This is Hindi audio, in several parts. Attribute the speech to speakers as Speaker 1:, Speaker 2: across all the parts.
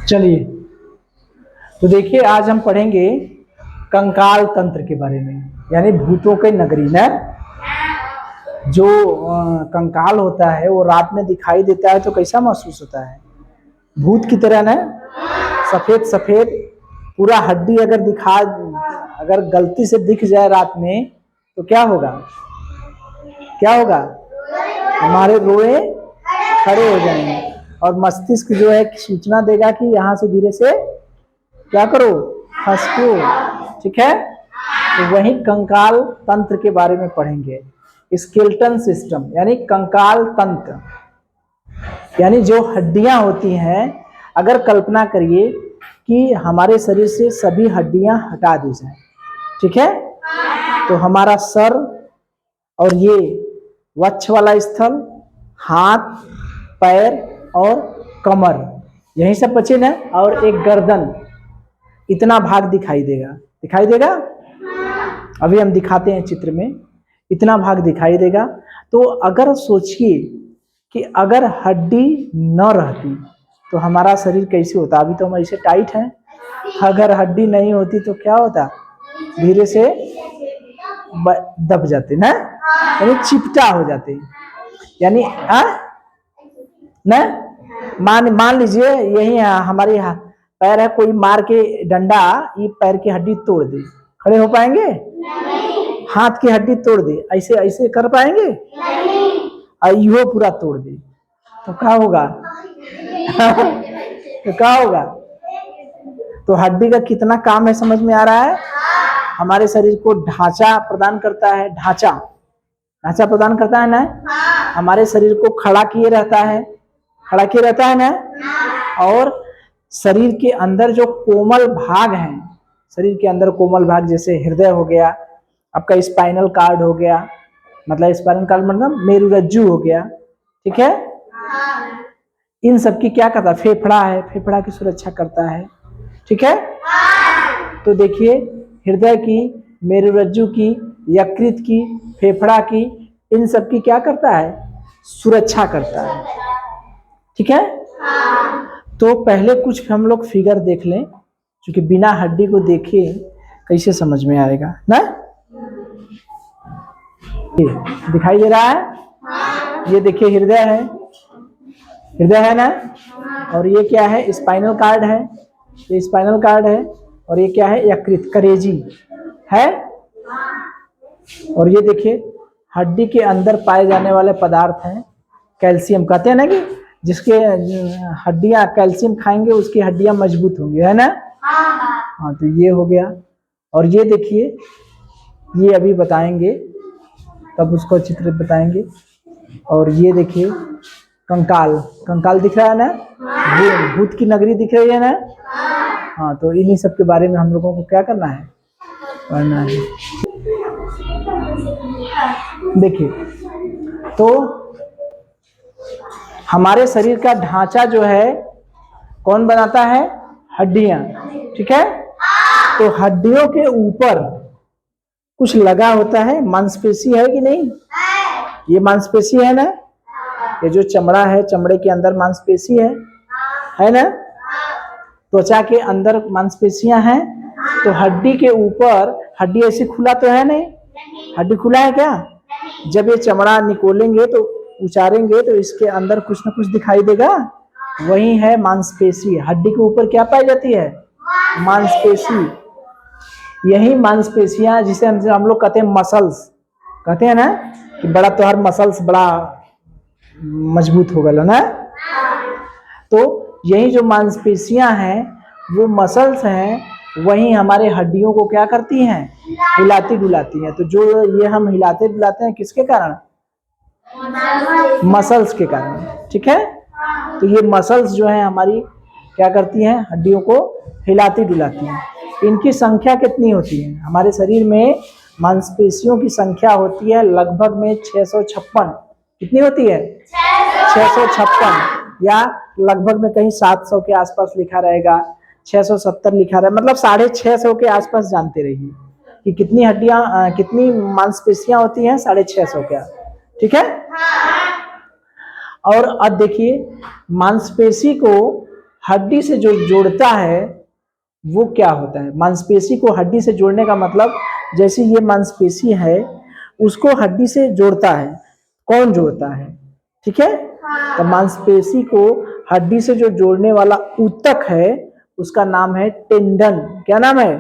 Speaker 1: चलिए, तो देखिए आज हम पढ़ेंगे कंकाल तंत्र के बारे में, यानी भूतों के नगरी ना। जो कंकाल होता है वो रात में दिखाई देता है तो कैसा महसूस होता है? भूत की तरह ना, सफेद सफेद पूरा हड्डी अगर गलती से दिख जाए रात में तो क्या होगा? क्या होगा? हमारे रोए खड़े हो जाएंगे और मस्तिष्क जो है सूचना देगा कि यहाँ से धीरे से क्या करो, खसको। ठीक है, तो वही कंकाल तंत्र के बारे में पढ़ेंगे। स्केलेटन सिस्टम यानी कंकाल तंत्र, यानी जो हड्डियां होती हैं। अगर कल्पना करिए कि हमारे शरीर से सभी हड्डियां हटा दी जाए, ठीक है, तो हमारा सर और ये वक्ष वाला स्थल, हाथ, पैर और कमर, यही सब बचे ना, और एक गर्दन, इतना भाग दिखाई देगा। अभी हम दिखाते हैं चित्र में, इतना भाग दिखाई देगा। तो अगर सोचिए कि अगर हड्डी न रहती तो हमारा शरीर कैसे होता? अभी तो हम ऐसे टाइट हैं, अगर हड्डी नहीं होती तो क्या होता? धीरे से दब जाते ना, यानी चिपटा हो जाते। यानी ना, मान लीजिए यही हमारी पैर है, कोई मार के डंडा ये पैर की हड्डी तोड़ दे, खड़े हो पाएंगे? नहीं। हाथ की हड्डी तोड़ दे, ऐसे ऐसे कर पाएंगे? नहीं। और यो पूरा तोड़ दे तो क्या होगा? तो क्या होगा? तो हड्डी का कितना काम है समझ में आ रहा है? हमारे शरीर को ढांचा प्रदान करता है, ढांचा प्रदान करता है ना। हमारे शरीर को खड़ा किए रहता है ना। और शरीर के अंदर जो कोमल भाग हैं, शरीर के अंदर कोमल भाग जैसे हृदय हो गया, आपका स्पाइनल कार्ड हो गया, मतलब स्पाइनल कार्ड मतलब मेरुरज्जु हो गया, ठीक है। इन सब की क्या करता है? फेफड़ा है, फेफड़ा की सुरक्षा करता है, ठीक है। तो देखिए, हृदय की, मेरुरज्जु की, यकृत की, फेफड़ा की, इन सब की क्या करता है? सुरक्षा करता है, ठीक है। तो पहले कुछ हम लोग फिगर देख लें, क्योंकि बिना हड्डी को देखे कैसे समझ में आएगा ना। दिखाई दे रहा है? ये देखिए हृदय है ना, और ये क्या है? स्पाइनल कार्ड है, ये स्पाइनल कार्ड है, और ये क्या है? यकृत, करेजी है। और ये देखिए हड्डी के अंदर पाए जाने वाले पदार्थ हैं, कैल्शियम। कहते हैं ना कि जिसके हड्डियां कैल्शियम खाएंगे उसकी हड्डियां मजबूत होंगी, है ना। हाँ, तो ये हो गया। और ये देखिए, ये अभी बताएंगे, तब उसको चित्र बताएंगे। और ये देखिए कंकाल दिख रहा है ना, भूत की नगरी दिख रही है ना। हाँ, तो इन्हीं सब के बारे में हम लोगों को क्या करना है? पढ़ना है। देखिए, तो हमारे शरीर का ढांचा जो है कौन बनाता है? हड्डियां, ठीक है। तो हड्डियों के ऊपर कुछ लगा होता है, मांसपेशी है कि नहीं? ये मांसपेशी है ना, ये जो चमड़ा है, चमड़े के अंदर मांसपेशी है ना। त्वचा के अंदर मांसपेशियां हैं। तो हड्डी के ऊपर, हड्डी ऐसे खुला तो है नहीं, हड्डी खुला है क्या? जब ये चमड़ा निकोलेंगे तो उचारेंगे तो इसके अंदर कुछ ना कुछ दिखाई देगा, वही है मांसपेशी। हड्डी के ऊपर क्या पाई जाती है? मांसपेशी। यही मांसपेशियां जिसे हम लोग कहते हैं मसल्स, कहते हैं ना कि बड़ा तोहार मसल्स बड़ा मजबूत हो गया ना। तो यही जो मांसपेशियां हैं वो मसल्स हैं, वही हमारे हड्डियों को क्या करती हैं? हिलाती डुलाती हैं। तो जो ये हम हिलाते डुलाते हैं किसके कारण? मसल्स के कारण, ठीक है। तो ये मसल्स जो है हमारी क्या करती हैं? हड्डियों को हिलाती डुलाती हैं। इनकी संख्या कितनी होती है? हमारे शरीर में मांसपेशियों की संख्या होती है लगभग में 656। कितनी होती है? 656, या लगभग में कहीं 700 के आसपास लिखा रहेगा, 670 लिखा रहा है, मतलब 650 के आसपास जानते रहिए कि कितनी हड्डियां, कितनी मांसपेशियां होती हैं? 650 के, ठीक है। और अब देखिए, मांसपेशी को हड्डी से जो जोड़ता है वो क्या होता है? मांसपेशी को हड्डी से जोड़ने का मतलब, जैसे ये मांसपेशी है उसको हड्डी से जोड़ता है, कौन जोड़ता है? ठीक है, तो मांसपेशी को हड्डी से जो जोड़ने वाला ऊतक है उसका नाम है टेंडन। क्या नाम है?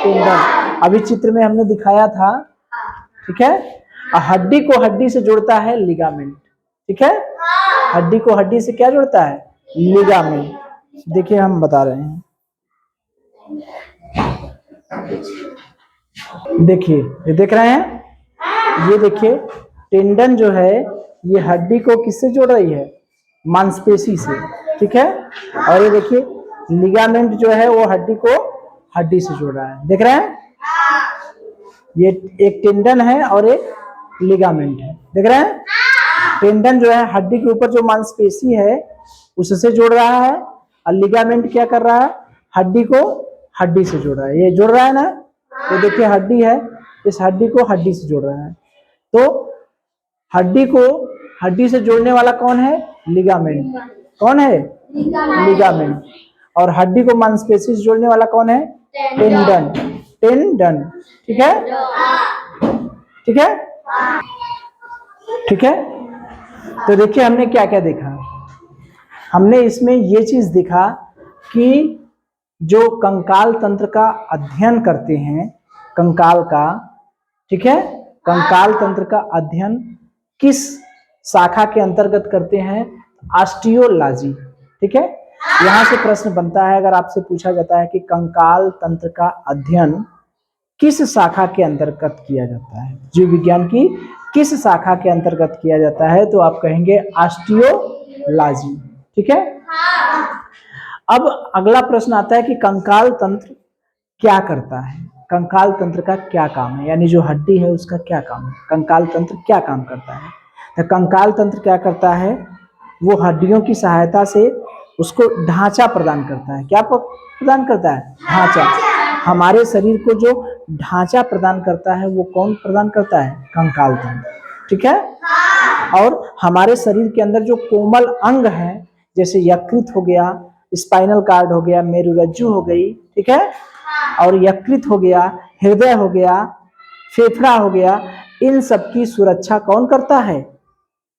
Speaker 1: टेंडन। अभी चित्र में हमने दिखाया था, ठीक है। हड्डी को हड्डी से जोड़ता है लिगामेंट, ठीक है। हड्डी को हड्डी से क्या जोड़ता है? लिगामेंट। देखिए हम बता रहे हैं, देखिए ये देख रहे हैं, ये देखिए टेंडन जो है ये हड्डी को किससे जोड़ रही है? मांसपेशी से, ठीक है। और ये देखिए लिगामेंट जो है वो हड्डी को हड्डी से जोड़ रहा है, देख रहे हैं। ये एक टेंडन है और एक लिगामेंट है, देख रहे हैं। टेंडन जो है हड्डी के ऊपर जो मांसपेशी है उससे जोड़ रहा है, और लिगामेंट क्या कर रहा है? हड्डी को हड्डी से जोड़ रहा है। ये जोड़ रहा है ना, तो देखिए हड्डी है, इस हड्डी को हड्डी से जोड़ रहा है। तो हड्डी को हड्डी से जोड़ने वाला कौन है? लिगामेंट। कौन है? लिगामेंट। और हड्डी को मांसपेशी से जोड़ने वाला कौन है? टेंडन। टेंडन, ठीक है, ठीक है, ठीक है। तो देखिए हमने क्या क्या देखा। हमने इसमें ये चीज देखा कि जो कंकाल तंत्र का अध्ययन करते हैं, कंकाल का, ठीक है, कंकाल तंत्र का अध्ययन किस शाखा के अंतर्गत करते हैं? ऑस्टियोलॉजी, ठीक है। यहां से प्रश्न बनता है, अगर आपसे पूछा जाता है कि कंकाल तंत्र का अध्ययन किस शाखा के अंतर्गत किया जाता है, जीव विज्ञान की किस शाखा के अंतर्गत किया जाता है, तो आप कहेंगे ऑस्टियोलॉजी, ठीक है। अब अगला प्रश्न आता है कि कंकाल तंत्र क्या करता है? कंकाल तंत्र का क्या काम है, यानी जो हड्डी है उसका क्या काम है? कंकाल तंत्र क्या काम करता है? तो कंकाल तंत्र क्या करता है? वो हड्डियों की सहायता से उसको ढांचा प्रदान करता है। क्या प्रदान करता है? ढांचा। हमारे शरीर को जो ढांचा प्रदान करता है वो कौन प्रदान करता है? कंकाल तंत्र, ठीक है। और हमारे शरीर के अंदर जो कोमल अंग है, जैसे यकृत हो गया, स्पाइनल कार्ड हो गया, मेरुरज्जु हो गई, ठीक है, और यकृत हो गया, हृदय हो गया, फेफड़ा हो गया, इन सब की सुरक्षा कौन करता है?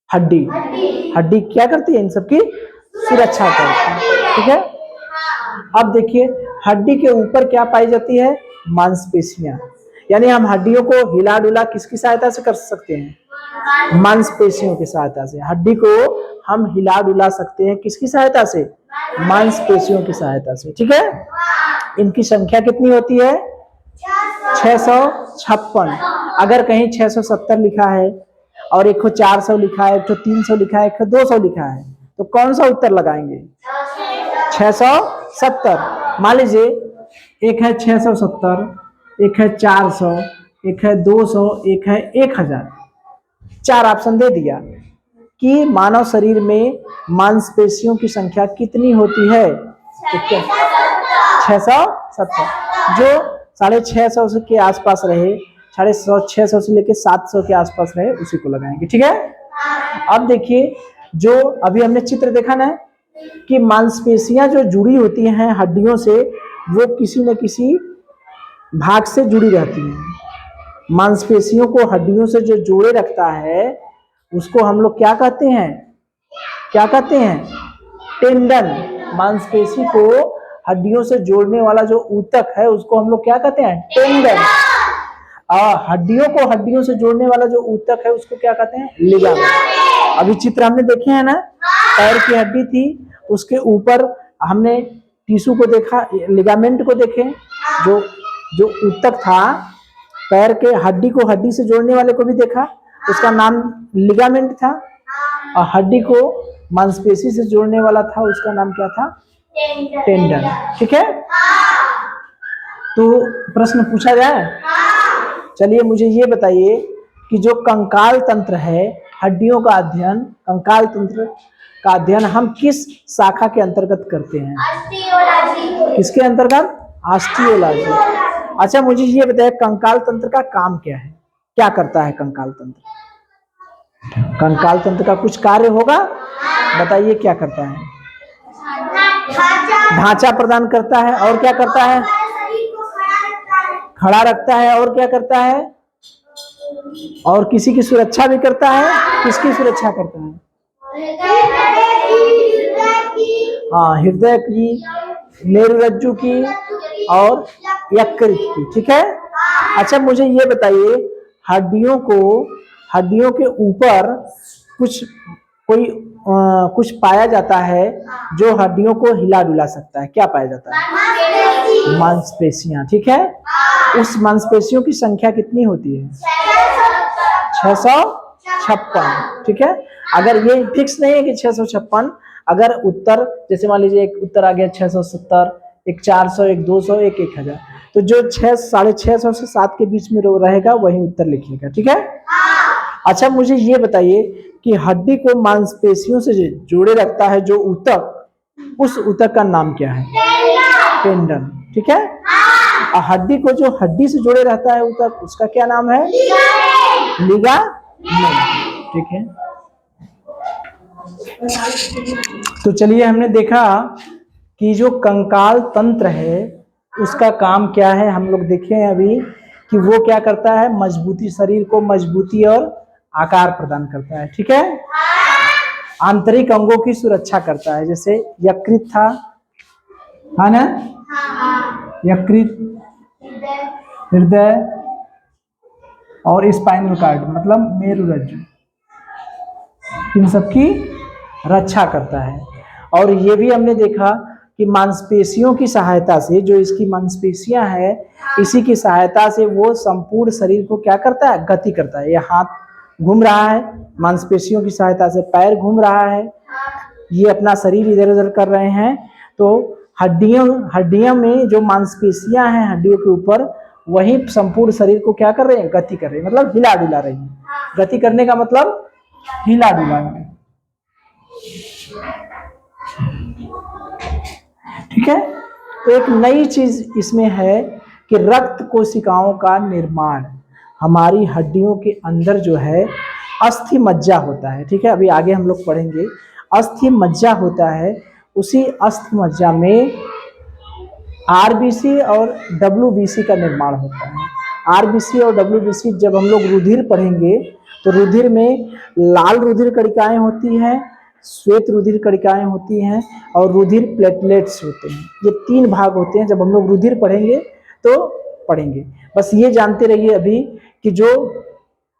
Speaker 1: हड्डी। हड्डी क्या करती है? इन सब की सुरक्षा करती है, ठीक है। अब देखिए हड्डी के ऊपर क्या पाई जाती है? मांसपेशियां। यानी हम हड्डियों को हिला डुला किसकी सहायता से कर सकते हैं? मांसपेशियों की सहायता से। हड्डी को हम हिला डुला सकते हैं किसकी सहायता से? मांसपेशियों की सहायता से, ठीक है। इनकी संख्या कितनी होती है? 656। अगर कहीं 670 लिखा है और एक 400 लिखा है, एक 300 लिखा है, एक 200 लिखा है, तो कौन सा उत्तर लगाएंगे? 670। मान लीजिए एक है 670, एक है 400, एक है 200, एक है 1000। 4 ऑप्शन दे दिया कि मानव शरीर में मांसपेशियों की संख्या कितनी होती है? 670। जो 650 के आसपास रहे, 650 से लेके 700 के आसपास रहे, उसी को लगाएंगे, ठीक है। अब देखिए जो अभी हमने चित्र देखा ना कि मांसपेशियां जो जुड़ी होती हैं हड्डियों से, वो किसी न किसी भाग से जुड़ी रहती हैं। मांसपेशियों को हड्डियों से जो जोड़े रखता है उसको हम लोग क्या कहते हैं? क्या कहते हैं? टेंडन। मांसपेशी को हड्डियों से जोड़ने वाला जो ऊतक है उसको हम लोग क्या कहते हैं? टेंडन। और हड्डियों को हड्डियों से जोड़ने वाला जो ऊतक है उसको क्या कहते हैं? लिगामेंट। अभी चित्र हमने देखे हैं ना, पैर की हड्डी थी, उसके ऊपर हमने टिश्यू को देखा, लिगामेंट को देखे, जो जो ऊतक था पैर के हड्डी को हड्डी से जोड़ने वाले को भी देखा, उसका नाम लिगामेंट था। और हड्डी को मांसपेशी से जोड़ने वाला था, उसका नाम क्या था? टेंडन, ठीक है। तो प्रश्न पूछा जाए, चलिए मुझे ये बताइए कि जो कंकाल तंत्र है, हड्डियों का अध्ययन, कंकाल तंत्र का अध्ययन हम किस शाखा के अंतर्गत करते हैं? ऑस्टियोलॉजी। किसके अंतर्गत? ऑस्टियोलॉजी। अच्छा मुझे ये बताइए कंकाल तंत्र का काम क्या है? क्या करता है कंकाल तंत्र? कंकाल तंत्र का कुछ कार्य होगा, बताइए क्या करता है? ढांचा प्रदान करता है, और क्या करता है, खड़ा रखता है, और क्या करता है, और किसी की सुरक्षा भी करता है। किसकी सुरक्षा करता है? हाँ, हृदय की, मेरुरज्जु की और यकृत की। ठीक है। अच्छा मुझे ये बताइए, हड्डियों के ऊपर कुछ पाया जाता है जो हड्डियों को हिला डुला सकता है। क्या पाया जाता है? मांसपेशियां। ठीक है। उस मांसपेशियों की संख्या कितनी होती है? 656। ठीक है। अगर ये फिक्स नहीं है कि 656, अगर उत्तर जैसे मान लीजिए एक उत्तर आ गया 670, एक 400, एक 200, एक 1000, तो जो 600-650 से 7 के बीच में रहेगा वही उत्तर लिखिएगा। ठीक है। अच्छा मुझे ये बताइए कि हड्डी को मांसपेशियों से जोड़े रखता है जो ऊतक, उस ऊतक का नाम क्या है? टेंडन। ठीक है। और हड्डी को जो हड्डी से जोड़े रहता है ऊतक, उसका क्या नाम है? लिगामेंट। ठीक है। तो चलिए, हमने देखा कि जो कंकाल तंत्र है उसका काम क्या है। हम लोग देखे अभी कि वो क्या करता है, मजबूती, शरीर को मजबूती और आकार प्रदान करता है। ठीक है। आंतरिक अंगों की सुरक्षा करता है, जैसे यकृत था, है ना, यकृत, हृदय और स्पाइनल कार्ड मतलब मेरुरज्जु, इन सबकी रक्षा करता है। और ये भी हमने देखा कि मांसपेशियों की सहायता से, जो इसकी मांसपेशियां हैं, इसी की सहायता से वो संपूर्ण शरीर को क्या करता है, गति करता है। ये हाथ घूम रहा है मांसपेशियों की सहायता से, पैर घूम रहा है, ये अपना शरीर इधर उधर कर रहे हैं। तो हड्डियों में जो मांसपेशियां हैं हड्डियों के ऊपर, वही संपूर्ण शरीर को क्या कर रहे हैं, गति कर रहे हैं, मतलब हिला डुला रही है। गति करने का मतलब हिला डुला। ठीक है। तो एक नई चीज इसमें है कि रक्त कोशिकाओं का निर्माण, हमारी हड्डियों के अंदर जो है अस्थि मज्जा होता है। ठीक है। अभी आगे हम लोग पढ़ेंगे। अस्थि मज्जा होता है, उसी अस्थि मज्जा में आरबीसी और डब्ल्यूबीसी का निर्माण होता है। आरबीसी और डब्ल्यूबीसी, जब हम लोग रुधिर पढ़ेंगे तो रुधिर में लाल रुधिर कणिकाएं होती हैं, श्वेत रुधिर कणिकाएं होती हैं और रुधिर प्लेटलेट्स होते हैं। ये 3 भाग होते हैं। जब हम लोग रुधिर पढ़ेंगे तो पढ़ेंगे, बस ये जानते रहिए अभी कि जो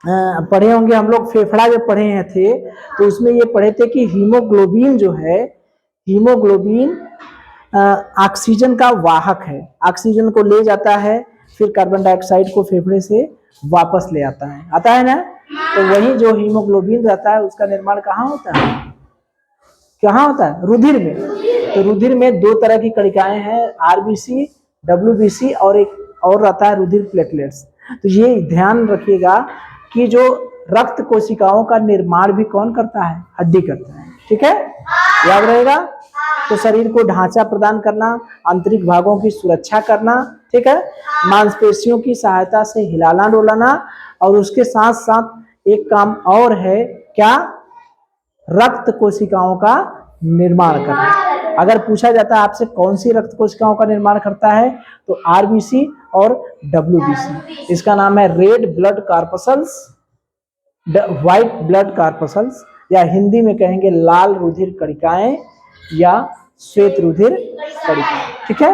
Speaker 1: पढ़े होंगे हम लोग, फेफड़ा जब पढ़े हैं थे तो उसमें ये पढ़े थे कि हीमोग्लोबिन जो है, हीमोग्लोबिन ऑक्सीजन का वाहक है, ऑक्सीजन को ले जाता है, फिर कार्बन डाइऑक्साइड को फेफड़े से वापस ले आता है ना। तो वही जो हीमोग्लोबिन रहता है उसका निर्माण कहाँ होता है, कहाँ होता है? रुधिर में। तो रुधिर में 2 तरह की कणिकाएं हैं, आरबीसी, डब्ल्यूबीसी और एक और रहता है रुधिर प्लेटलेट्स। तो ये ध्यान रखिएगा कि जो रक्त कोशिकाओं का निर्माण भी कौन करता है? हड्डी करता है। ठीक है, याद रहेगा। तो शरीर को ढांचा प्रदान करना, आंतरिक भागों की सुरक्षा करना, ठीक है, मांसपेशियों की सहायता से हिलाना डोलाना, और उसके साथ साथ एक काम और है, क्या? रक्त कोशिकाओं का निर्माण करना। अगर पूछा जाता है आपसे कौन सी रक्त कोशिकाओं का निर्माण करता है, तो आरबीसी और डब्ल्यूबीसी। इसका नाम है red blood corpuscles, white blood corpuscles, या हिंदी में कहेंगे लाल रुधिर कणिकाएं या श्वेत रुधिर कणिकाएं। ठीक है।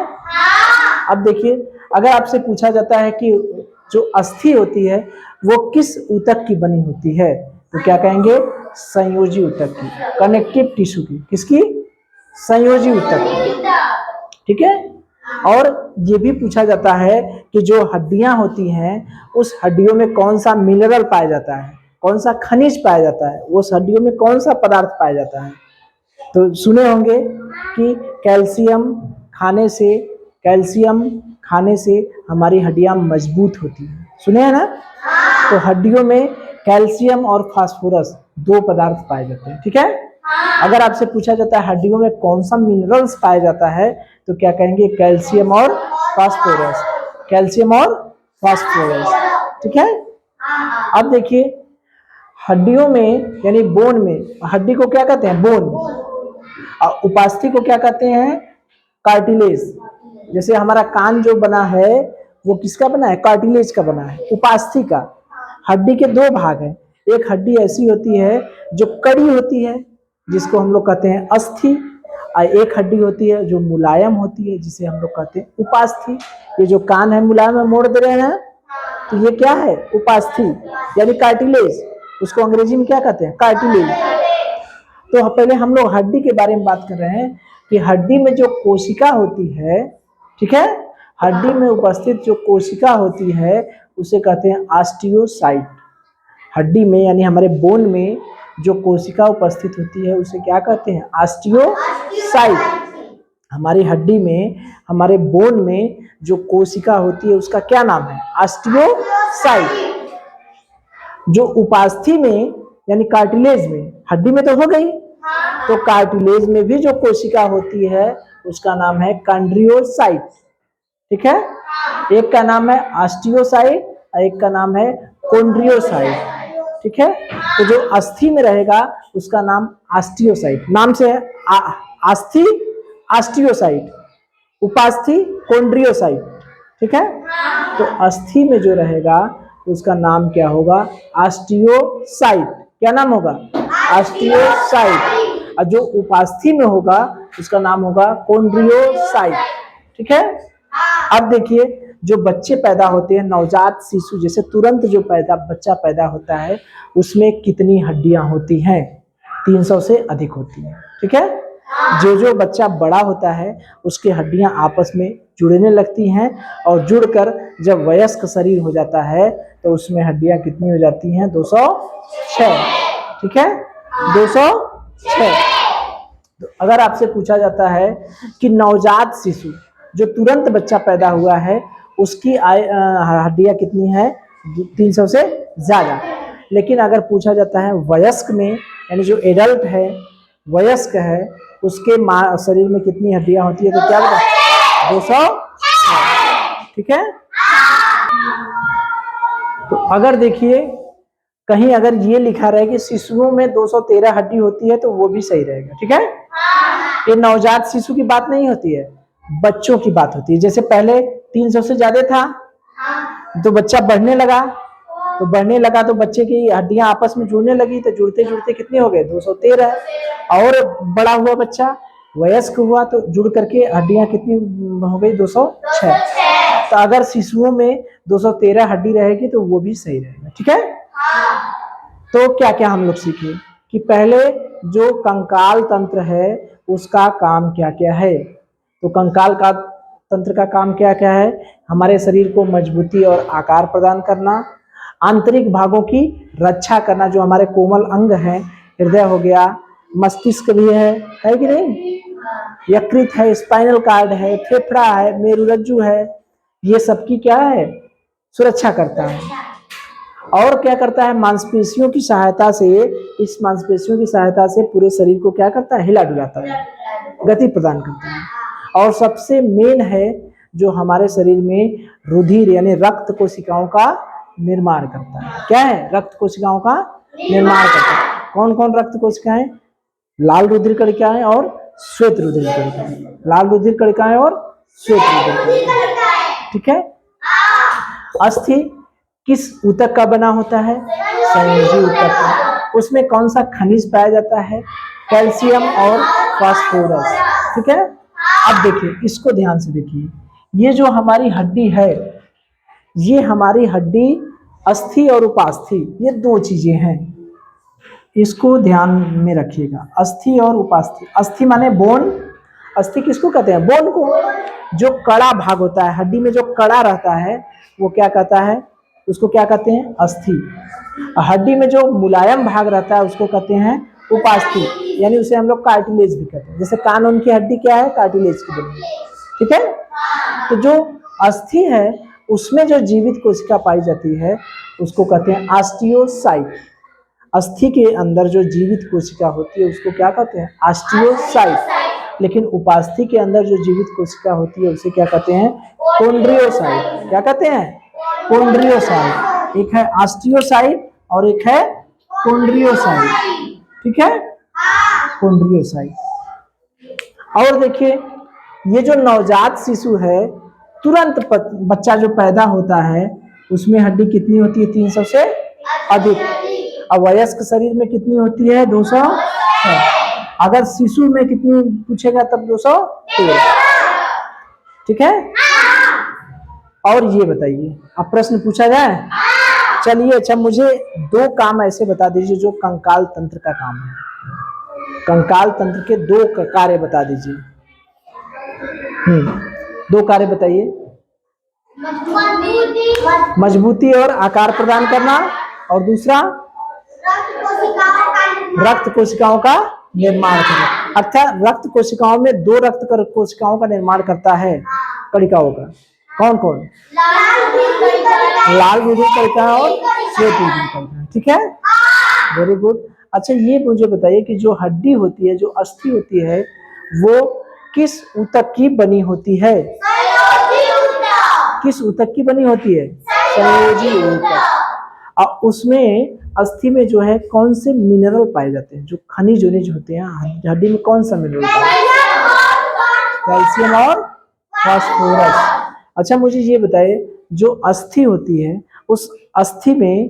Speaker 1: अब देखिए, अगर आपसे पूछा जाता है कि जो अस्थि होती है वो किस ऊतक की बनी होती है, तो क्या कहेंगे? संयोजी ऊतक की, कनेक्टिव टिश्यू की। किसकी? संयोजी ऊतक की। ठीक है। और ये भी पूछा जाता है कि जो हड्डियां होती हैं उस हड्डियों में कौन सा मिनरल पाया जाता है, कौन सा खनिज पाया जाता है, उस हड्डियों में कौन सा पदार्थ पाया जाता है। तो सुने होंगे कि कैल्शियम खाने से हमारी हड्डियां मजबूत होती हैं, सुने हैं ना। तो हड्डियों में कैल्शियम और फास्फोरस 2 पदार्थ पाए जाते हैं। ठीक है। अगर आपसे पूछा जाता है हड्डियों में कौन सा मिनरल्स पाया जाता है, तो क्या कहेंगे? कैल्शियम और फास्फोरस, कैल्शियम और फास्फोरस। ठीक है। अब देखिए, हड्डियों में यानी बोन में, हड्डी को क्या कहते हैं? बोन। और उपास्थि को क्या कहते हैं? कार्टिलेज। जैसे हमारा कान जो बना है वो किसका बना है? कार्टिलेज का बना है, उपास्थि का। हड्डी के दो भाग हैं, एक हड्डी ऐसी होती है जो कड़ी होती है जिसको हम लोग कहते हैं अस्थि, और एक हड्डी होती है जो मुलायम होती है जिसे हम लोग कहते हैं उपास्थि। ये जो कान है मुलायम है, मोड़ दे रहे हैं, तो ये क्या है? उपास्थि यानी कार्टिलेज। उसको अंग्रेजी में क्या कहते हैं? कार्टिलेज। तो पहले हम लोग हड्डी के बारे में बात कर रहे हैं कि हड्डी में जो कोशिका होती है, ठीक है, हड्डी में उपस्थित जो कोशिका होती है उसे कहते हैं ऑस्टियोसाइट। हड्डी में यानी हमारे बोन में जो कोशिका उपस्थित होती है उसे क्या कहते हैं? ऑस्टियोसाइट। हमारी हड्डी में, हमारे बोन में जो कोशिका होती है उसका क्या नाम है? ऑस्टियोसाइट। जो उपास्थि में यानी कार्टिलेज में, हड्डी में तो हो गई, तो कार्टिलेज में भी जो कोशिका होती है उसका नाम है कॉन्ड्रियोसाइट। ठीक है, एक का नाम है ऑस्टियोसाइट और एक का नाम है कॉन्ड्रियोसाइट। ठीक है, तो जो अस्थि में रहेगा उसका नाम ऑस्टियोसाइट, नाम से है अस्थि ऑस्टियोसाइट, उपास्थि कॉन्ड्रियोसाइट। ठीक है, तो अस्थि में जो रहेगा उसका नाम क्या होगा? ऑस्टियोसाइट। क्या नाम होगा? ऑस्टियोसाइट। और जो उपास्थि में होगा उसका नाम होगा कॉन्ड्रियोसाइट। ठीक है, अब देखिए जो बच्चे पैदा होते हैं, नवजात शिशु, जैसे तुरंत जो बच्चा पैदा होता है उसमें कितनी हड्डियां होती हैं? 300 से अधिक होती हैं। ठीक है, जो बच्चा बड़ा होता है उसकी हड्डियां आपस में जुड़ने लगती हैं और जुड़कर जब वयस्क शरीर हो जाता है तो उसमें हड्डियां कितनी हो जाती हैं? 206। ठीक है, 206। तो अगर आपसे पूछा जाता है कि नवजात शिशु जो तुरंत बच्चा पैदा हुआ है उसकी हड्डियां कितनी है? 300 से ज्यादा। लेकिन अगर पूछा जाता है वयस्क में, यानी जो एडल्ट है, वयस्क है, उसके शरीर में कितनी हड्डियां होती है? तो क्या बता? 200। ठीक है, तो अगर देखिए कहीं अगर ये लिखा रहे कि शिशुओं में 213 हड्डी होती है तो वो भी सही रहेगा। ठीक है, ये नवजात शिशु की बात नहीं होती है, बच्चों की बात होती है। जैसे पहले 300 से ज्यादा था तो बच्चा बढ़ने लगा, तो बच्चे की हड्डियां आपस में जुड़ने लगी, तो जुड़ते जुड़ते कितने हो गए? 213। और बड़ा हुआ बच्चा, वयस्क हुआ, तो जुड़ करके हड्डियां कितनी हो गई? 206। तो अगर शिशुओं में 213 हड्डी रहेगी तो वो भी सही रहेगा। ठीक है, तो क्या क्या हम लोग सीखे कि पहले जो कंकाल तंत्र है उसका काम क्या क्या है? तो कंकाल का तंत्र का काम क्या क्या है? हमारे शरीर को मजबूती और आकार प्रदान करना, आंतरिक भागों की रक्षा करना, जो हमारे कोमल अंग हैं, हृदय हो गया, मस्तिष्क भी है कि नहीं, यकृत है, स्पाइनल कार्ड है, फेफड़ा है, मेरुरज्जु है, ये सबकी क्या है? सुरक्षा करता है। और क्या करता है? मांसपेशियों की सहायता से, इस मांसपेशियों की सहायता से पूरे शरीर को क्या करता है? हिला डुलाता है, गति प्रदान करता है। और सबसे मेन है जो हमारे शरीर में रुधिर यानी रक्त कोशिकाओं का निर्माण करता है। क्या है? रक्त कोशिकाओं का निर्माण करता है। कौन कौन रक्त कोशिकाएं? लाल रुधिर कणिकाएं और श्वेत रुधिर कणिकाएं। लाल रुधिर कणिकाएं और श्वेत रुधिर कणिकाएं। ठीक है, अस्थि किस ऊतक का बना होता है? संयोजी ऊतक का। उसमें कौन सा खनिज पाया जाता है? कैल्शियम और फास्फोरस। ठीक है, अब देखिए इसको ध्यान से देखिए, ये जो हमारी हड्डी है, ये हमारी हड्डी अस्थि और उपास्थि, ये दो चीजें हैं, इसको ध्यान में रखिएगा। अस्थि और उपास्थि। अस्थि माने बोन, अस्थि किसको कहते हैं? बोन को। जो कड़ा भाग होता है हड्डी में, जो कड़ा रहता है वो क्या कहता है? उसको क्या कहते हैं? अस्थि। हड्डी में जो मुलायम भाग रहता है उसको कहते हैं उपास्थि, यानी उसे हम लोग कार्टिलेज भी कहते हैं। जैसे कान की हड्डी क्या है? कार्टिलेज की बनी है। ठीक है, तो जो अस्थि है उसमें जो जीवित कोशिका पाई जाती है उसको कहते हैं ऑस्टियोसाइट। अस्थि के अंदर जो जीवित कोशिका होती है उसको क्या कहते हैं? ऑस्टियोसाइट। लेकिन उपास्थि के अंदर जो जीवित कोशिका होती है उसे क्या कहते हैं? कॉन्ड्रियोसाइट। क्या कहते हैं? कॉन्ड्रियोसाइट। एक है ऑस्टियोसाइट और एक है कॉन्ड्रियोसाइट। ठीक है, कॉन्ड्रियोसाइट। और देखिए ये जो नवजात शिशु है, तुरंत बच्चा जो पैदा होता है उसमें हड्डी कितनी होती है? 300 से अधिक। और वयस्क शरीर में कितनी होती है? 200। अगर शिशु में कितनी पूछेगा तब 213। ठीक है। और ये बताइए, अब प्रश्न पूछा जाए। चलिए, अच्छा मुझे 2 काम ऐसे बता दीजिए जो कंकाल तंत्र का काम है। कंकाल तंत्र के 2 कार्य बता दीजिए। 2 कार्य बताइए। मजबूती और आकार प्रदान करना, और दूसरा रक्त कोशिकाओं का निर्माण करना। अर्थात रक्त कोशिकाओं में 2 रक्त कोशिकाओं का निर्माण करता है कणिकाओं का। कौन कौन? लाल विद्युत कणिका और श्वेत विद्युत कणिका। ठीक है, वेरी गुड। अच्छा ये मुझे बताइए कि जो हड्डी होती है, जो अस्थि होती है, वो किस ऊतक की बनी होती है? किस ऊतक की बनी होती है? संयोजी ऊतक। और उसमें अस्थि में जो है कौन से मिनरल पाए जाते हैं? जो खनिज होते हैं हड्डी में, कौन सा मिनरल पाए जाता है? कैल्शियम और फास्फोरस। अच्छा मुझे ये बताइए, जो अस्थि होती है उस अस्थि में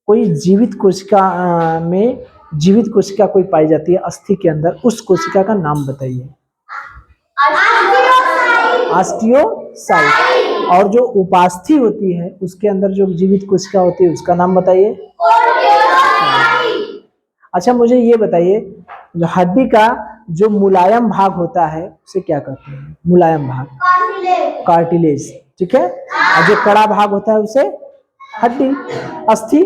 Speaker 1: कोई जीवित कोशिका कोई पाई जाती है अस्थि के अंदर, उस कोशिका का नाम बताइए। ऑस्टियोसाइट। और जो उपास्थि होती है उसके अंदर जो जीवित कोशिका होती है उसका नाम बताइए। अच्छा मुझे ये बताइए, जो हड्डी का जो मुलायम भाग होता है उसे क्या कहते हैं? मुलायम भाग कार्टिलेज। ठीक है। और जो कड़ा भाग होता है उसे हड्डी, अस्थि।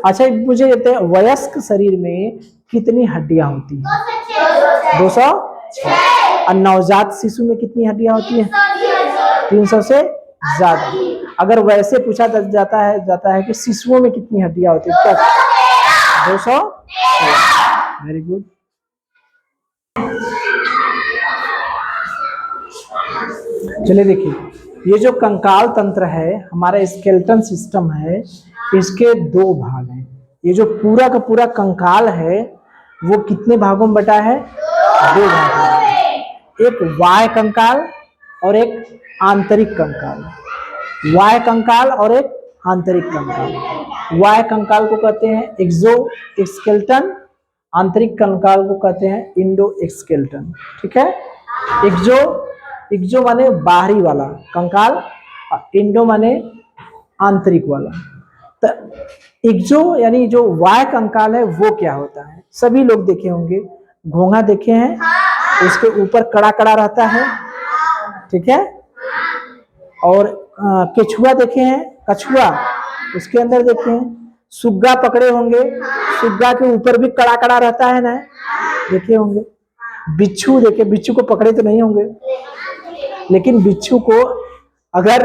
Speaker 1: अच्छा मुझे कहते हैं, वयस्क शरीर में कितनी हड्डियां होती हैं? 206। और नवजात शिशु में कितनी हड्डियां होती हैं? 300 से ज्यादा। अगर वैसे पूछा जाता है कि शिशुओं में कितनी हड्डियां होती है, क्या? 200। Very good. चलिए देखिए, ये जो कंकाल तंत्र है, हमारा स्केलेटन सिस्टम है, इसके 2 भाग हैं। ये जो पूरा का पूरा कंकाल है वो कितने भागों में बटा है? 2 भागों में। एक बाह्य कंकाल और एक आंतरिक कंकाल। बाह्य कंकाल और एक आंतरिक कंकाल। बाह्य कंकाल को कहते हैं एक्सोस्केलेटन, आंतरिक कंकाल को कहते हैं इंडोस्केलेटन। ठीक है। एक्सो माने बाहरी वाला कंकाल, इंडो माने आंतरिक वाला। तो एक्सो यानी जो बाह्य कंकाल है वो क्या होता है? सभी लोग देखे होंगे, घोंघा देखे हैं, उसके ऊपर कड़ा कड़ा रहता है। ठीक है। और केचुआ देखे हैं, कछुआ, उसके अंदर देखे हैं। सुग्गा पकड़े होंगे, सुग्गा के ऊपर भी कड़ा कड़ा रहता है ना, देखे होंगे। बिच्छू देखे, बिच्छू को पकड़े तो नहीं होंगे, लेकिन बिच्छू को अगर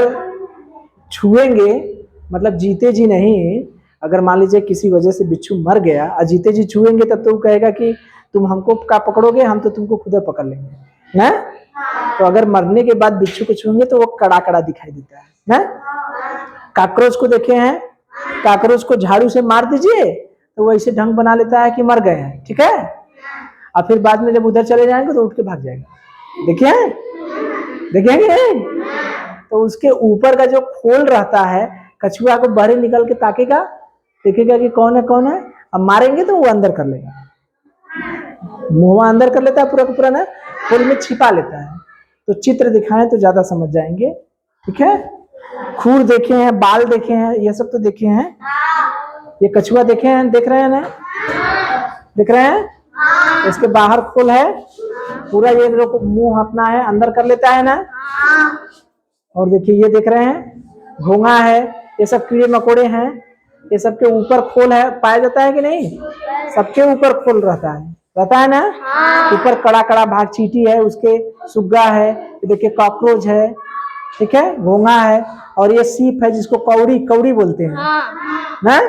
Speaker 1: छुएंगे, मतलब जीते जी नहीं, अगर मान लीजिए किसी वजह से बिच्छू मर गया और जीते जी छुएंगे तब तो कहेगा कि तुम हमको क्या पकड़ोगे, हम तो तुमको खुद पकड़ लेंगे ना। तो अगर मरने के बाद बिच्छू को छुएंगे तो वो कड़ा कड़ा दिखाई देता है ना। काकरोच को देखे हैं, काकरोच को झाड़ू से मार दीजिए तो वो ऐसे ढंग बना लेता है कि मर गए हैं। ठीक है। और फिर बाद में जब उधर चले जाएंगे तो उठ के भाग जाएगा। देखेंगे तो उसके ऊपर का जो खोल रहता है, कछुआ को बाहर निकल के ताकेगा, देखेगा कि कौन है। अब मारेंगे तो वो अंदर कर लेगा, मुंह अंदर कर लेता है पूरा का पूरा ना, खोल में छिपा लेता है। तो चित्र दिखाएं तो ज्यादा समझ जाएंगे। ठीक है। खूर देखे हैं, बाल देखे हैं, ये सब तो देखे हैं। ये कछुआ देखे हैं, देख रहे हैं ना, देख रहे हैं। इसके बाहर खोल है पूरा, ये लोग मुंह अपना है अंदर कर लेता है ना। और देखिए ये देख रहे हैं, घोंघा है, ये सब कीड़े मकोड़े हैं, ये सबके ऊपर खोल है, पाया जाता है कि नहीं? सबके ऊपर खोल रहता है ना। ऊपर कड़ा कड़ा भाग चींटी है, उसके सुग्गा है, देखिए कॉकरोच है। ठीक है। घोंघा है, और ये सीप है जिसको कौड़ी बोलते हैं ना।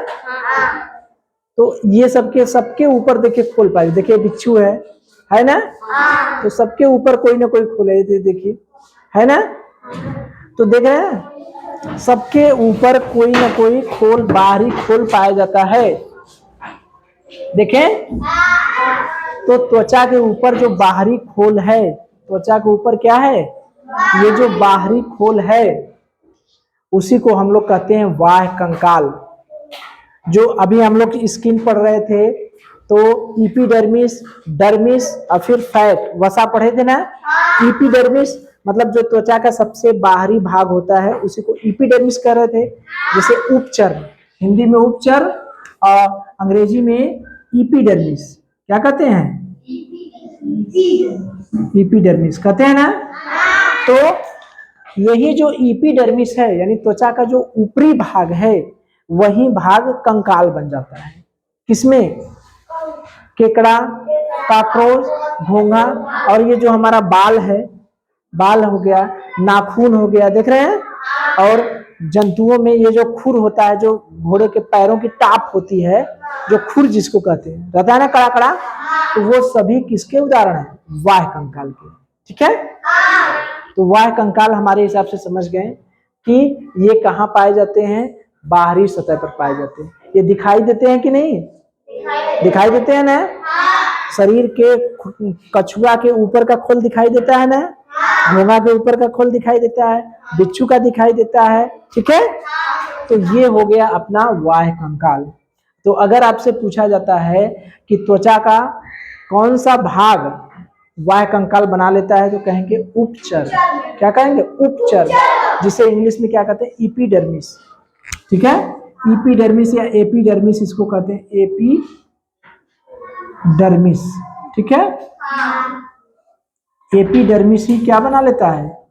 Speaker 1: तो ये सबके ऊपर देखिए खोल पाए। देखिए बिच्छू है ना, तो सबके ऊपर कोई ना कोई खोल है, देखिए है ना। तो देख रहे हैं, सबके ऊपर कोई ना कोई खोल, बाहरी खोल पाया जाता है। देखें तो त्वचा के ऊपर जो बाहरी खोल है त्वचा के ऊपर क्या है, ये जो बाहरी खोल है उसी को हम लोग कहते हैं बाह्य कंकाल। जो अभी हम लोग स्किन पढ़ रहे थे तो इपिडर्मिस, डर्मिस और फिर फैट, वसा पढ़े थे ना। इपिडर्मिस मतलब जो त्वचा का सबसे बाहरी भाग होता है उसी को इपिडर्मिस कह रहे थे। जैसे उपचर्म, हिंदी में उपचर्म और अंग्रेजी में इपिडर्मिस क्या कहते हैं, इपिडर्मिस कहते हैं ना। तो यही जो इपिडर्मिस है यानी त्वचा का जो ऊपरी भाग है वही भाग कंकाल बन जाता है। किसमें, केकड़ा, कॉकरोच, घोंघा और ये जो हमारा बाल है, बाल हो गया, नाखून हो गया, देख रहे हैं। और जंतुओं में ये जो खुर होता है, जो घोड़े के पैरों की टाप होती है, जो खुर जिसको कहते हैं, रहता है ना कड़ा कड़ा, तो वो सभी किसके उदाहरण है, बाह्य कंकाल के। ठीक है, तो बाह्य कंकाल हमारे हिसाब से समझ गए कि ये कहाँ पाए जाते हैं, बाहरी सतह पर पाए जाते हैं। ये दिखाई देते हैं कि नहीं, दिखाई देते हैं ना। शरीर के कछुआ के ऊपर का खोल दिखाई देता है ना, घोंघा के ऊपर का खोल दिखाई देता है, बिच्छू का दिखाई देता है। ठीक है, तो ये हो गया अपना बाह्य कंकाल। तो अगर आपसे पूछा जाता है कि त्वचा का कौन सा भाग बाह्य कंकाल बना लेता है तो कहेंगे उपचर। क्या कहेंगे, उपचर, जिसे इंग्लिश में क्या कहते हैं, इपिडर्मिस। ठीक है, इपिडर्मिस या एपिडर्मिस इसको कहते हैं, एपिडर्मिस। ठीक है, एपिडर्मिस ही क्या बना लेता है,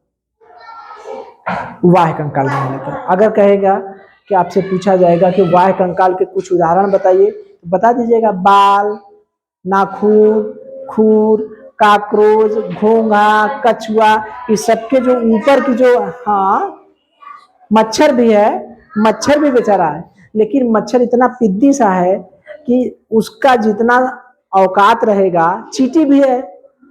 Speaker 1: बाह्य कंकाल बना लेता है। अगर कहेगा कि आपसे पूछा जाएगा कि बाह्य कंकाल के कुछ उदाहरण बताइए तो बता दीजिएगा, बाल, नाखून, खुर, कॉकरोच, घोंघा, कछुआ, इस सबके जो ऊपर की जो, हाँ मच्छर भी है, मच्छर भी बेचारा है, लेकिन मच्छर इतना पिद्दी सा है कि उसका जितना औकात रहेगा, चींटी भी है।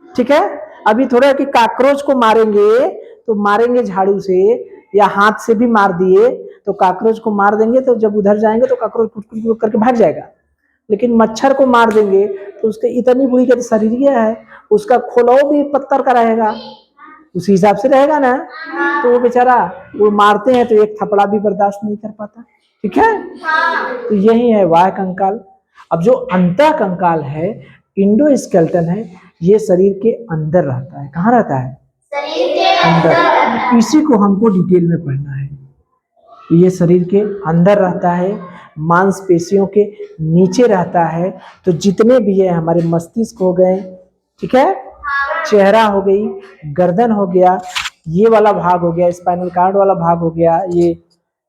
Speaker 1: ठीक है, अभी थोड़ा कि कॉकरोच को मारेंगे तो मारेंगे झाड़ू से या हाथ से भी मार दिए तो कॉकरोच को मार देंगे तो जब उधर जाएंगे तो कॉकरोच कुट करके भाग जाएगा। लेकिन मच्छर को मार देंगे तो उसके इतनी बुरी का शरीर है, उसका खोलाव भी पत्थर का रहेगा, उसी हिसाब से रहेगा ना। तो वो बेचारा, वो मारते हैं तो एक थपड़ा भी बर्दाश्त नहीं कर पाता। ठीक है, तो यही है बाह्य कंकाल। अब जो अंतः कंकाल है, इंडोस्केलेटन है, ये शरीर के अंदर रहता है। कहाँ रहता है, शरीर के अंदर। इसी को हमको डिटेल में पढ़ना है। ये शरीर के अंदर रहता है, मांसपेशियों के नीचे रहता है। तो जितने भी है हमारे मस्तिष्क हो गए, ठीक है, चेहरा हो गई, गर्दन हो गया, ये वाला भाग हो गया, स्पाइनल कार्ड वाला भाग हो गया, ये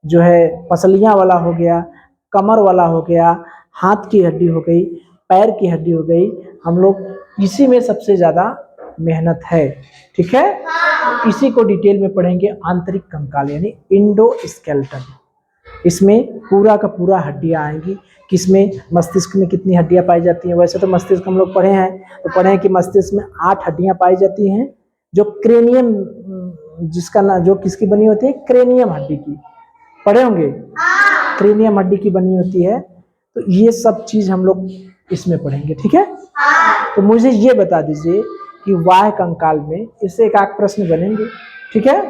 Speaker 1: जो है पसलियां वाला हो गया, कमर वाला हो गया, हाथ की हड्डी हो गई, पैर की हड्डी हो गई, हम लोग इसी में सबसे ज्यादा मेहनत है। ठीक है, इसी को डिटेल में पढ़ेंगे, आंतरिक कंकाल यानी इंडोस्केलेटन। इसमें पूरा का पूरा हड्डियां आएंगी। किसमें, मस्तिष्क में कितनी हड्डियां पाई जाती हैं। वैसे तो मस्तिष्क हम लोग पढ़े हैं, तो पढ़े हैं कि मस्तिष्क में 8 हड्डियां पाई जाती हैं, जो क्रेनियम, जिसका ना, जो किसकी बनी होती है, क्रेनियम हड्डी की, पढ़े होंगे, क्रेनियम हड्डी की बनी होती है। तो ये सब चीज हम लोग इसमें पढ़ेंगे। ठीक है, तो मुझे ये बता दीजिए कि बाह्य कंकाल में, इससे एक आध प्रश्न बनेंगे। ठीक है,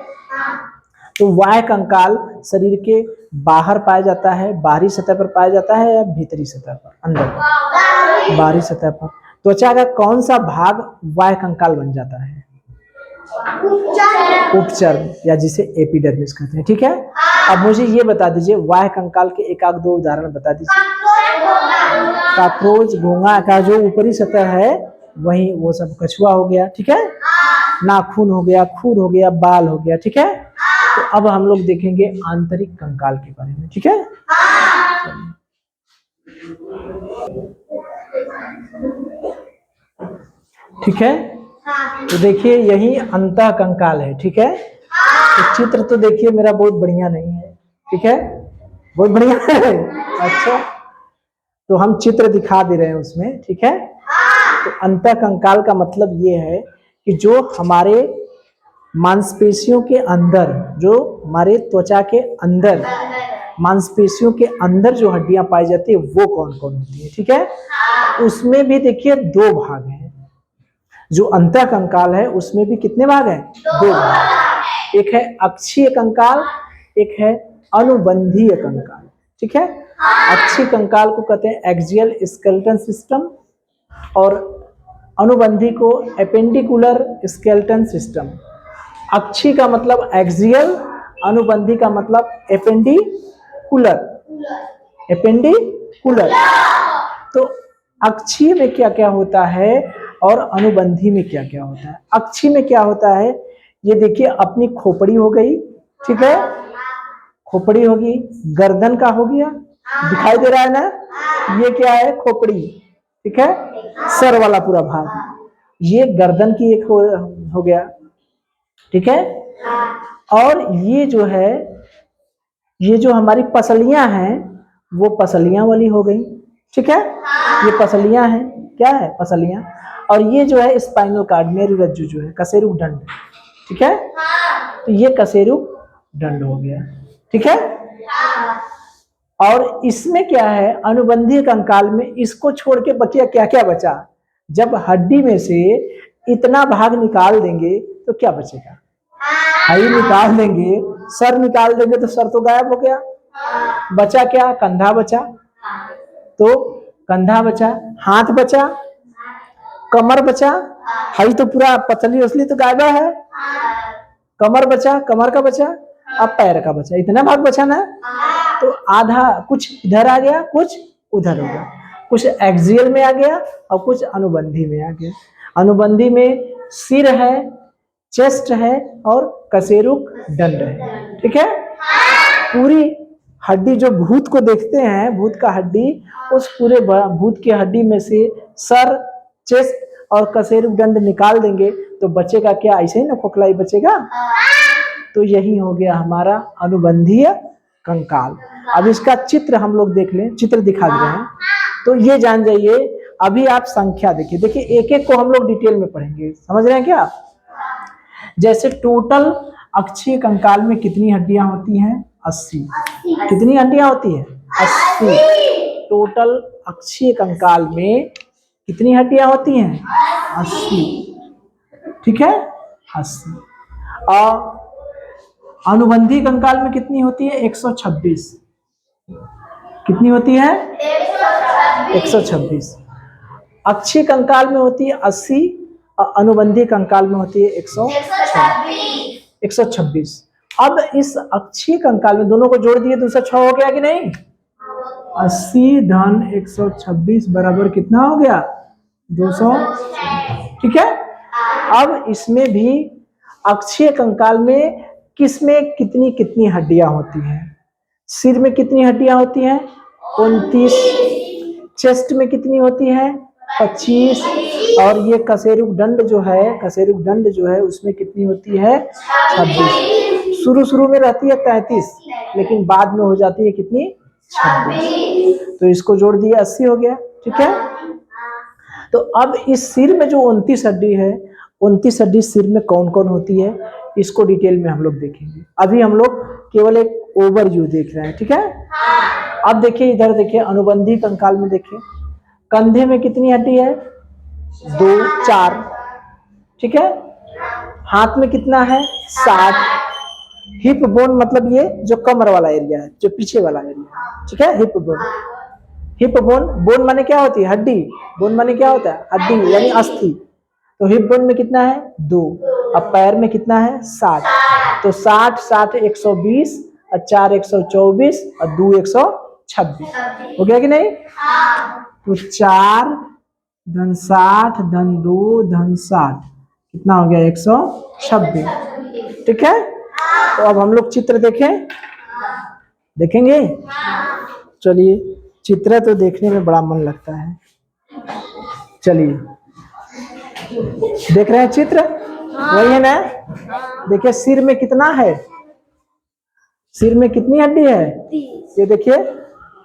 Speaker 1: तो बाह्य कंकाल शरीर के बाहर पाया जाता है, बाहरी सतह पर पाया जाता है या भीतरी सतह पर, अंदर, बाहरी सतह पर। त्वचा का कौन सा भाग बाह्य कंकाल बन जाता है, उपचर्म, या जिसे एपिडर्मिस कहते हैं। ठीक है, अब मुझे ये बता दीजिए बाह्य कंकाल के एक आध दो उदाहरण बता दीजिए। कॉकरोच, घोंघा का जो ऊपरी सतह है वही, वो सब कछुआ हो गया। ठीक है, नाखून हो गया, खुर हो गया, बाल हो गया। ठीक है, तो अब हम लोग देखेंगे आंतरिक कंकाल के बारे में। ठीक है, ठीक है, तो देखिए यही अंतः कंकाल है। ठीक है, तो चित्र तो देखिए मेरा बहुत बढ़िया नहीं है। ठीक है, बहुत बढ़िया है, अच्छा, तो हम चित्र दिखा दे रहे हैं उसमें। ठीक है, तो अंतः कंकाल का मतलब ये है कि जो हमारे मांसपेशियों के अंदर, जो हमारे त्वचा के अंदर मांसपेशियों के अंदर जो हड्डियां पाई जाती है वो कौन कौन होती है। ठीक है, उसमें भी देखिए 2 भाग हैं। जो अंतः कंकाल है उसमें भी कितने भाग हैं? 2 भाग। एक है अक्षीय कंकाल, एक है अनुबंधीय कंकाल। ठीक है, अक्षीय कंकाल को कहते हैं एक्सियल स्केलेटन सिस्टम और अनुबंधी को एपेंडिकुलर स्केलेटन सिस्टम। अक्षीय का मतलब एक्सियल, अनुबंधी का मतलब एपेंडिकुलर। एपेंडिकुलर। तो अक्षीय में क्या क्या होता है और अनुबंधी में क्या क्या होता है? अक्षीय में क्या होता है, ये देखिए अपनी खोपड़ी हो गई, ठीक है, खोपड़ी होगी, गर्दन का हो गया, दिखाई दे रहा है ना, ये क्या है? खोपड़ी। ठीक है, सर वाला पूरा भाग, ये गर्दन की एक हो गया। ठीक है, और ये जो है, ये जो हमारी पसलियां हैं वो पसलियां वाली हो गई। ठीक है, ये पसलियां हैं, क्या है? पसलियां। और ये जो है स्पाइनल कार्ड, मेरुरज्जु जो है, कशेरुक दंड। ठीक है, तो ये कशेरुक दंड हो गया। ठीक है, और इसमें क्या है, अनुबंधीय कंकाल में इसको छोड़ के बचा क्या क्या बचा? जब हड्डी में से इतना भाग निकाल देंगे तो क्या बचेगा? हड्डी निकाल देंगे, सर निकाल देंगे तो सर तो गायब हो गया। बचा क्या? कंधा बचा, तो कंधा बचा, हाथ बचा, कमर बचा, हई तो पूरा पतली उसली तो गायब है, कमर बचा, कमर का बचा, अब पैर का बचा, इतना भाग बचा ना। तो आधा कुछ इधर आ गया, कुछ उधर हो गया, कुछ एक्सियल में आ गया और कुछ अनुबंधी में आ गया। अनुबंधी में सिर है, चेस्ट है और कशेरुक दंड है। ठीक है, पूरी हड्डी जो भूत को देखते हैं, भूत का हड्डी, उस पूरे भूत की हड्डी में से सर, चेस्ट और कशेरुक दंड निकाल देंगे तो बचेगा क्या? ऐसे ही ना खोखला ही बचेगा। तो यही हो गया हमारा अनुबंधीय कंकाल। अब इसका चित्र हम लोग देख लें, चित्र दिखा दे रहे हैं तो ये जान जाइए। अभी आप संख्या देखिए, देखिए एक एक को हम लोग डिटेल में पढ़ेंगे, समझ रहे हैं क्या? जैसे टोटल अक्षीय कंकाल में कितनी हड्डियां होती हैं? 80। कितनी हड्डियां होती है? 80। टोटल अक्षीय कंकाल में कितनी हड्डियां होती हैं? 80। ठीक है, 80। और अनुबंधी कंकाल में कितनी होती है? 126। कितनी होती है? 126। अक्षीय कंकाल में होती है 80 और अनुबंधी कंकाल में होती है 126। अब इस अक्षीय कंकाल में दोनों को जोड़ दिए तो 206 हो गया कि नहीं? 80 धन 126 बराबर कितना हो गया? 200। ठीक है, अब इसमें भी अक्षीय कंकाल में किसमें कितनी कितनी हड्डियां होती हैं? सिर में कितनी हड्डियां होती हैं? 29। चेस्ट में कितनी होती है? 25। और ये कशेरुक दंड जो है, कशेरुक दंड जो है उसमें कितनी होती है? 26। शुरू में रहती है 33, लेकिन बाद में हो जाती है कितनी? 26। तो इसको जोड़ दिया 80 हो गया। ठीक है, तो अब इस सिर में जो 29 हड्डी है, 29 हड्डी सिर में कौन कौन होती है इसको डिटेल में हम लोग देखेंगे। अभी हम लोग केवल एक ओवरव्यू देख रहे हैं। ठीक है, अब देखिए इधर देखिए, अनुबंधी कंकाल में देखिए कंधे में कितनी हड्डी है? 2, 4। ठीक है, हाथ में कितना है? 7। हिप बोन मतलब ये जो कमर वाला एरिया है, जो पीछे वाला एरिया। ठीक है, hip bone. Hip bone, bone माने क्या होती है? हड्डी। बोन माने क्या होता है? हड्डी यानी अस्थि। तो हिप बोन में कितना है? 2। अब पैर में कितना है? 7। तो 60 60 120 और 4 124 और 2 126 हो गया कि नहीं? तो 4 धन 60 धन 2 धन 60 कितना हो गया? 126। ठीक है, तो अब हम लोग चित्र देखें, देखेंगे? चलिए, चित्र तो देखने में बड़ा मन लगता है। चलिए देख रहे हैं चित्र, वही है ना? देखिए सिर में कितना है? सिर में कितनी हड्डी है? ये देखिए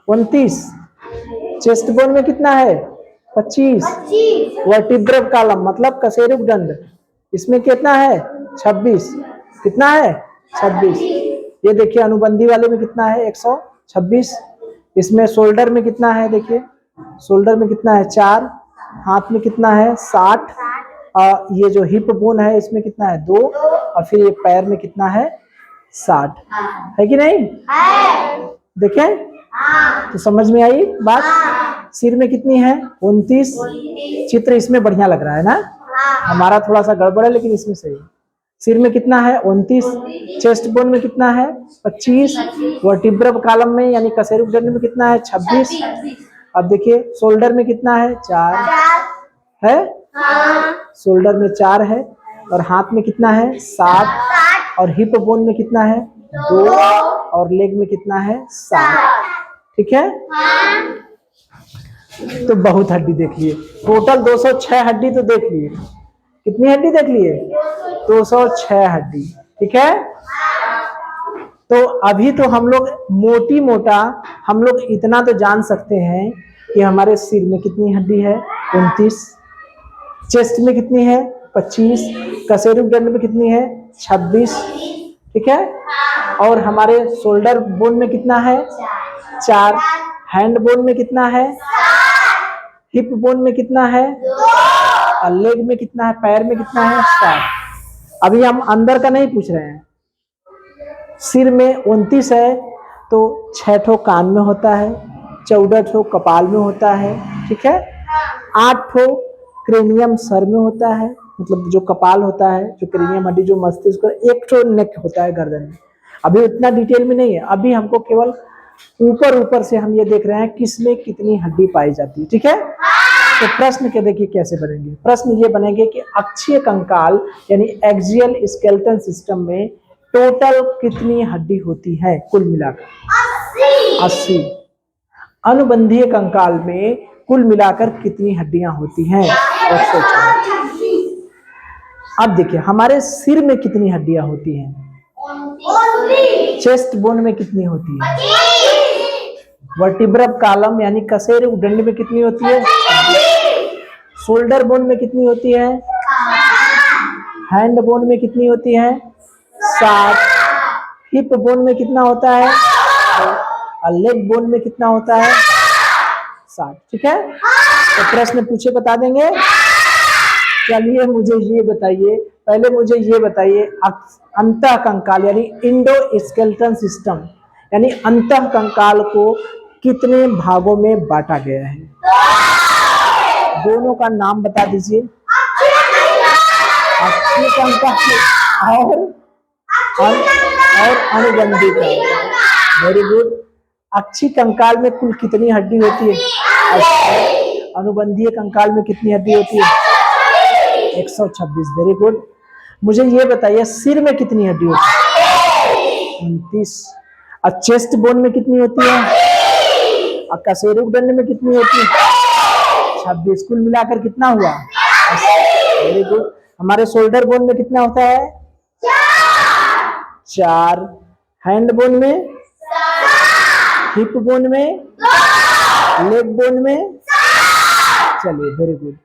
Speaker 1: 29। चेस्ट बोन में कितना है? 25। वर्टिब्रल कॉलम मतलब कशेरुक दंड, इसमें कितना है? 26। कितना है? 26। ये देखिए अनुबंधी वाले में कितना है? 126। इसमें शोल्डर में कितना है? देखिए शोल्डर में कितना है? 4। हाथ में कितना है? 60। ये जो हिप बोन है इसमें कितना है 2, और फिर ये पैर में कितना है 60 है कि नहीं? देखें तो समझ में आई बात। सिर में कितनी है 29। चित्र इसमें बढ़िया लग रहा है ना, हमारा थोड़ा सा गड़बड़ है लेकिन इसमें सही है। सिर में कितना है 29, चेस्ट बोन में कितना है 25, वर्टिब्रल कॉलम में यानी कशेरुक दंड में कितना है 26। अब देखिए शोल्डर में कितना है 4 है, शोल्डर में 4 है, और हाथ में कितना है 7, और हिप बोन में कितना है 2, और लेग में कितना है 7। ठीक है, तो बहुत हड्डी देख लिए, टोटल 206 हड्डी तो देख लिए। कितनी हड्डी देख लिए? 206 हड्डी। ठीक है, तो अभी तो हम लोग मोटी मोटा हम लोग इतना तो जान सकते हैं कि हमारे सिर में कितनी हड्डी है 29, चेस्ट में कितनी है 25, कशेरुक दंड में कितनी है 26। ठीक है, और हमारे शोल्डर बोन में कितना है 4, हैंड बोन में कितना है, हिप बोन में कितना है, और लेग में कितना है, पैर में कितना है 7। अभी हम अंदर का नहीं पूछ रहे हैं। सिर में 29 है तो 6 ठो कान में होता है, 14 ठो कपाल में होता है। ठीक है, 8 ठो क्रेनियम सर में होता है, मतलब जो कपाल होता है, जो क्रेनियम हड्डी जो मस्तिष्क, 1 ठो नेक होता है गर्दन में। अभी उतना डिटेल में नहीं है, अभी हमको केवल ऊपर ऊपर से हम ये देख रहे हैं किसमें कितनी हड्डी पाई जाती है। ठीक है, तो प्रश्न के देखिए कैसे बनेंगे। प्रश्न ये बनेंगे कि अक्षीय कंकाल यानी एक्सियल स्केलेटन सिस्टम में टोटल कितनी हड्डी होती है कुल मिलाकर? 80। अनुबंधीय कंकाल में कुल मिलाकर कितनी हड्डियां होती हैं? 104। अब देखिए हमारे सिर में कितनी हड्डियां होती हैं? चेस्ट बोन में कितनी होती है? वर्टिब्रल कॉलम यानी कशेरुक दंड में कितनी होती है? शोल्डर बोन में कितनी होती है? हैंड बोन में कितनी होती है? 7। हिप बोन में कितना होता है? और लेग बोन में कितना होता है? 7। ठीक है, तो प्रश्न पूछे बता देंगे। चलिए मुझे ये बताइए, पहले मुझे ये बताइए अंतः कंकाल यानी इंडो स्केलेटन सिस्टम यानी अंतः कंकाल को कितने भागों में बांटा गया है? दोनों का नाम बता दीजिए। अक्षीय कंकाल और अनुबंधीय कंकाल। Very good. अक्षीय कंकाल में कुल कितनी हड्डी होती है? अनुबंधीय कंकाल में कितनी हड्डी होती है? 126। Very good. मुझे ये बताइए सिर में कितनी हड्डी होती है? 29। और चेस्ट बोन में कितनी होती है? और कशेरुक दंड में कितनी होती है? 26। कुल मिलाकर कितना हुआ? Very good. हमारे शोल्डर बोन में कितना होता है? 4। हैंड बोन में, हिप बोन में, लेग बोन में। चलिए वेरी गुड।